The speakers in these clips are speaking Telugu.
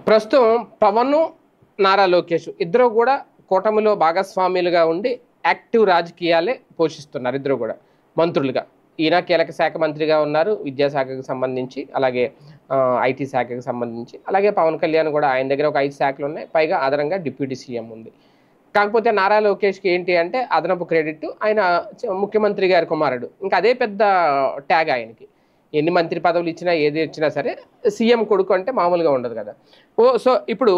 ప్రస్తుతం పవన్, నారా లోకేష్ ఇద్దరు కూడా కూటమిలో భాగస్వాములుగా ఉండి యాక్టివ్ రాజకీయాలే పోషిస్తున్నారు. ఇద్దరు కూడా మంత్రులుగా. ఈయన కీలక శాఖ మంత్రిగా ఉన్నారు, విద్యాశాఖకు సంబంధించి, అలాగే ఐటీ శాఖకు సంబంధించి. అలాగే పవన్ కళ్యాణ్ కూడా ఆయన దగ్గర ఒక 5 శాఖలు ఉన్నాయి, పైగా అదనంగా డిప్యూటీ సీఎం ఉంది. కాకపోతే నారా లోకేష్కి ఏంటి అంటే అదనపు క్రెడిట్, ఆయన ముఖ్యమంత్రి గారి కుమారుడు. ఇంకా అదే పెద్ద ట్యాగ్ ఆయనకి. ఎన్ని మంత్రి పదవులు ఇచ్చినా ఏది ఇచ్చినా సరే సీఎం కొడుకు అంటే మామూలుగా ఉండదు కదా. సో ఇప్పుడు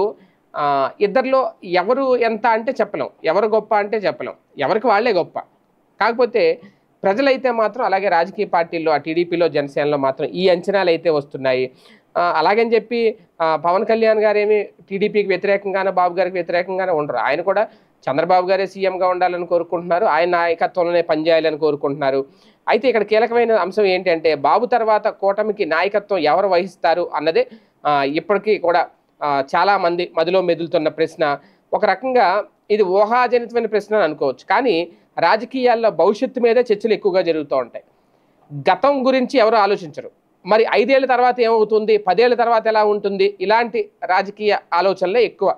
ఇద్దరిలో ఎవరు ఎంత అంటే చెప్పలేం, ఎవరు గొప్ప అంటే చెప్పలేం, ఎవరికి వాళ్ళే గొప్ప. కాకపోతే ప్రజలైతే మాత్రం, అలాగే రాజకీయ పార్టీల్లో టీడీపీలో జనసేనలో మాత్రం ఈ అంచనాలు అయితే వస్తున్నాయి. అలాగని చెప్పి పవన్ కళ్యాణ్ గారు ఏమి టీడీపీకి వ్యతిరేకంగానే, బాబు గారికి వ్యతిరేకంగానే ఉండరు. ఆయన కూడా చంద్రబాబు గారే సీఎంగా ఉండాలని కోరుకుంటున్నారు, ఆయన నాయకత్వంలోనే పనిచేయాలని కోరుకుంటున్నారు. అయితే ఇక్కడ కీలకమైన అంశం ఏంటి అంటే బాబు తర్వాత కూటమికి నాయకత్వం ఎవరు వహిస్తారు అన్నదే ఇప్పటికీ కూడా చాలా మంది మదిలో మెదులుతున్న ప్రశ్న. ఒక రకంగా ఇది ఊహాజనితమైన ప్రశ్న అని అనుకోవచ్చు, కానీ రాజకీయాల్లో భవిష్యత్తు మీదే చర్చలు ఎక్కువగా జరుగుతూ ఉంటాయి. గతం గురించి ఎవరు ఆలోచించరు. మరి 5 ఏళ్ల తర్వాత ఏమవుతుంది, 10 ఏళ్ల తర్వాత ఎలా ఉంటుంది, ఇలాంటి రాజకీయ ఆలోచనలే ఎక్కువ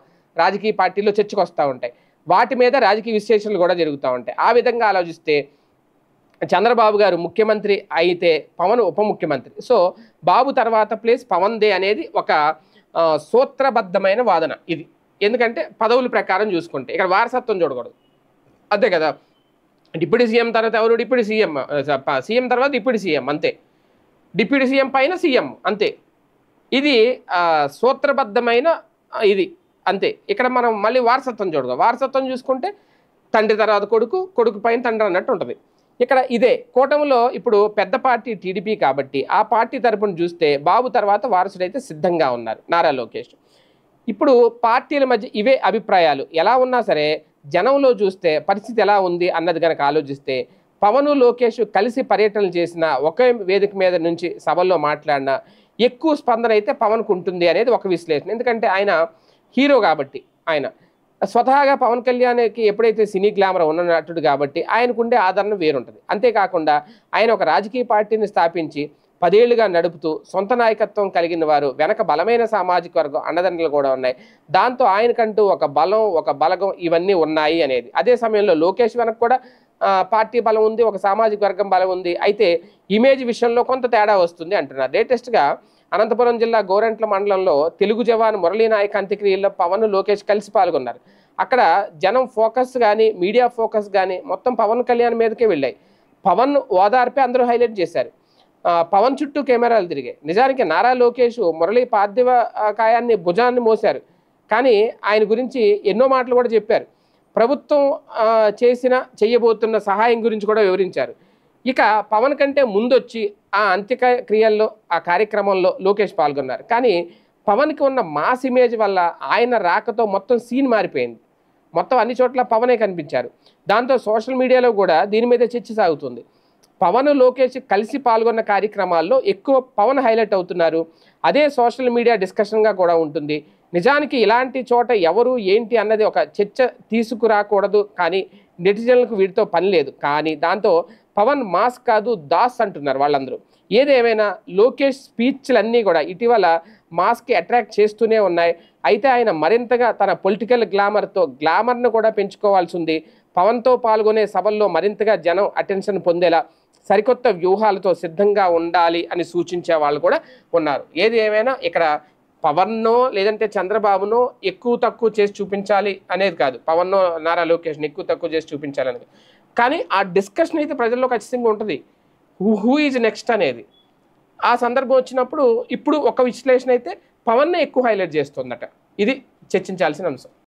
రాజకీయ పార్టీల్లో చర్చకు వస్తూ ఉంటాయి. వాటి మీద రాజకీయ విశ్లేషణలు కూడా జరుగుతూ ఉంటాయి. ఆ విధంగా ఆలోచిస్తే చంద్రబాబు గారు ముఖ్యమంత్రి అయితే పవన్ ఉప ముఖ్యమంత్రి. సో బాబు తర్వాత ప్లేస్ పవన్దే అనేది ఒక సూత్రబద్ధమైన వాదన ఇది. ఎందుకంటే పదవుల ప్రకారం చూసుకుంటే ఇక్కడ వారసత్వం చూడకూడదు, అంతే కదా. డిప్యూటీ సీఎం తర్వాత ఎవరు, డిప్యూటీ సీఎం, సీఎం తర్వాత డిప్యూటీ సీఎం అంతే, డిప్యూటీ సీఎం పైన సీఎం అంతే. ఇది సూత్రబద్ధమైన ఇది అంతే. ఇక్కడ మనం మళ్ళీ వారసత్వం చూడదు. వారసత్వం చూసుకుంటే తండ్రి తర్వాత కొడుకు, కొడుకు పైన తండ్రి అన్నట్టు ఉంటుంది. ఇక్కడ ఇదే కూటమిలో ఇప్పుడు పెద్ద పార్టీ టీడీపీ కాబట్టి ఆ పార్టీ తరపున చూస్తే బాబు తర్వాత వారసుడైతే సిద్ధంగా ఉన్నారు నారా లోకేష్. ఇప్పుడు పార్టీల మధ్య ఇవే అభిప్రాయాలు ఎలా ఉన్నా సరే జనంలో చూస్తే పరిస్థితి ఎలా ఉంది అన్నది కనుక ఆలోచిస్తే పవన్ లోకేష్ కలిసి పర్యటనలు చేసిన, ఒకే వేదిక మీద నుంచి సభల్లో మాట్లాడినా ఎక్కువ స్పందన అయితే పవన్కు ఉంటుంది అనేది ఒక విశ్లేషణ. ఎందుకంటే ఆయన హీరో కాబట్టి, ఆయన స్వతహాగా పవన్ కళ్యాణ్కి ఎప్పుడైతే సినీ గ్లామర్ ఉన్న నటుడు కాబట్టి ఆయనకుండే ఆదరణ వేరుంటుంది. అంతేకాకుండా ఆయన ఒక రాజకీయ పార్టీని స్థాపించి 10 ఏళ్లుగా నడుపుతూ సొంత నాయకత్వం కలిగిన వారు, వెనక బలమైన సామాజిక వర్గం అండదండలు కూడా ఉన్నాయి. దాంతో ఆయనకంటూ ఒక బలం, ఒక బలగం ఇవన్నీ ఉన్నాయి అనేది. అదే సమయంలో లోకేష్ వెనక కూడా పార్టీ బలం ఉంది, ఒక సామాజిక వర్గం బలం ఉంది. అయితే ఇమేజ్ విషయంలో కొంత తేడా వస్తుంది అంటున్నారు. లేటెస్ట్గా అనంతపురం జిల్లా గోరంట్ల మండలంలో తెలుగు జవాన్ మురళీ నాయక్ అంత్యక్రియల్లో పవన్ లోకేష్ కలిసి పాల్గొన్నారు. అక్కడ జనం ఫోకస్ కానీ, మీడియా ఫోకస్ కానీ మొత్తం పవన్ కళ్యాణ్ మీదకే వెళ్ళాయి. పవన్ ఓదార్పే అందరూ హైలైట్ చేశారు. పవన్ చుట్టూ కెమెరాలు తిరిగాయి. నిజానికి నారా లోకేష్ మురళీ పార్థివ కాయాన్ని భుజాన్ని మోశారు, కానీ ఆయన గురించి ఎన్నో మాటలు కూడా చెప్పారు. ప్రభుత్వం చేయబోతున్న సహాయం గురించి కూడా వివరించారు. ఇక పవన్ కంటే ముందొచ్చి ఆ అంత్యక్రియల్లో, ఆ కార్యక్రమంలో లోకేష్ పాల్గొన్నారు. కానీ పవన్కి ఉన్న మాస్ ఇమేజ్ వల్ల ఆయన రాకతో మొత్తం సీన్ మారిపోయింది. మొత్తం అన్ని చోట్ల పవనే కనిపించారు. దాంతో సోషల్ మీడియాలో కూడా దీని మీద చర్చ సాగుతుంది. పవన్ లోకేష్ కలిసి పాల్గొన్న కార్యక్రమాల్లో ఎక్కువ పవన్ హైలైట్ అవుతున్నారు. అదే సోషల్ మీడియా డిస్కషన్గా కూడా ఉంటుంది. నిజానికి ఇలాంటి చోట ఎవరు ఏంటి అన్నది ఒక చర్చ తీసుకురాకూడదు, కానీ నెటిజన్లకు వీటితో పని లేదు. కానీ దాంతో పవన్ మాస్ కాదు దాస్ అంటున్నారు వాళ్ళందరూ. ఏదేమైనా లోకేష్ స్పీచ్లన్నీ కూడా ఇటీవల మాస్కి అట్రాక్ట్ చేస్తూనే ఉన్నాయి. అయితే ఆయన మరింతగా తన పొలిటికల్ గ్లామర్ను కూడా పెంచుకోవాల్సి ఉంది. పవన్తో పాల్గొనే సభల్లో మరింతగా జనం అటెన్షన్ పొందేలా సరికొత్త వ్యూహాలతో సిద్ధంగా ఉండాలి అని సూచించే వాళ్ళు కూడా ఉన్నారు. ఏది ఏమైనా ఇక్కడ పవన్నో లేదంటే చంద్రబాబునో ఎక్కువ తక్కువ చేసి చూపించాలి అనేది కాదు, పవన్నో నారా లోకేష్ని ఎక్కువ తక్కువ చేసి చూపించాలి అనేది. కానీ ఆ డిస్కషన్ అయితే ప్రజల్లో ఖచ్చితంగా ఉంటుంది, హూ ఈజ్ నెక్స్ట్ అనేది. ఆ సందర్భం వచ్చినప్పుడు ఇప్పుడు ఒక విశ్లేషణ అయితే పవన్నే ఎక్కువ హైలైట్ చేస్తుందట. ఇది చర్చించాల్సిన అంశం.